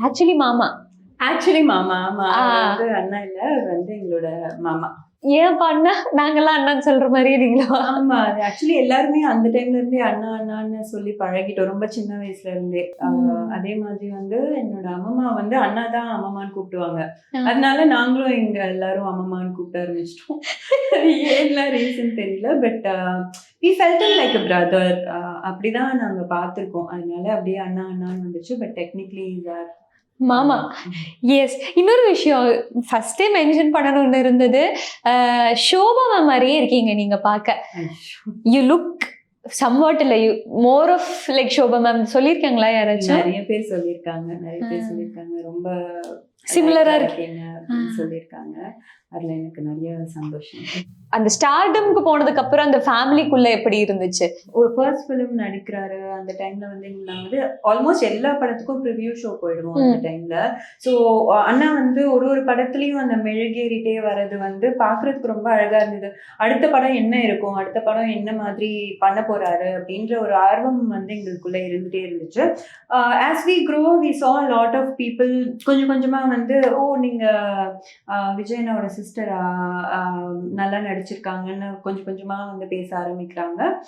Actually மாமா. Actually மாமா. ஆமா, அவர் அண்ணா இல்ல, அவர் எங்களோட மாமா. ஏன் பண்ணா நாங்கெல்லாம் அண்ணான்னு சொல்ற மாதிரி நீங்களா? ஆமா, அது ஆக்சுவலி எல்லாருமே அந்த டைம்ல இருந்தே அண்ணா அண்ணான்னு சொல்லி பழகிட்டோம், ரொம்ப சின்ன வயசுல இருந்தே. அதே மாதிரி என்னோட அம்மம்மா அண்ணா தான் அம்மம்மான்னு கூப்பிடுவாங்க. அதனால நாங்களும் இங்க எல்லாரும் அம்மம்மான்னு கூப்பிட ஆரம்பிச்சிட்டோம். ஏன்லாம் ரீசன் தெரியல, but we felt him like a brother. அப்படிதான் நாங்க பார்த்திருக்கோம். அதனால அப்படியே அண்ணா அண்ணான்னு வந்துச்சு. பட் டெக்னிக்கலி மாமா. எஸ். இன்னொரு விஷயம் ஃபர்ஸ்டே மென்ஷன் பண்ணணும்னு இருந்தது. ஷோபா மேம் மாதிரியே இருக்கீங்க நீங்க பார்க்க. யூ லுக் சம்வாட் இல்ல, you more of like Shobha ma'am. சொல்லியிருக்காங்களா யாராச்சும்? நிறைய பேர் சொல்லியிருக்காங்க. ரொம்ப சிமிலரா இருக்கீங்க சொல்லியிருக்காங்க. அதுல எனக்கு நிறைய சந்தோஷம். அந்த ஸ்டார்டம்க்கு போனதுக்கு அப்புறம் அந்த ஃபேமிலிக்குள்ள எப்படி இருந்துச்சு? ஒரு ஃபர்ஸ்ட் ஃபிலிம் நடிக்கிறாரு அந்த டைம்ல நாங்க ஆல்மோஸ்ட் எல்லா படத்துக்கும் ப்ரிவியூ ஷோ போயிடுவோம் அந்த டைம்ல. ஸோ அண்ணா ஒரு படத்துலயும் அந்த மெழுகேறிட்டே வர்றது பாக்குறதுக்கு ரொம்ப அழகா இருந்தது. அடுத்த படம் என்ன இருக்கும், அடுத்த படம் என்ன மாதிரி பண்ண போறாரு அப்படின்ற ஒரு ஆர்வம் எங்களுக்குள்ள இருந்துட்டே இருந்துச்சு. As we grow we saw a lot of people கொஞ்சம் கொஞ்சமா ஓ நீங்க விஜயனோட சிஸ்டரா, நல்லா நடிச்சிருக்காங்கன்னு கொஞ்சம் கொஞ்சமா பேச ஆரம்பிக்கிறாங்க.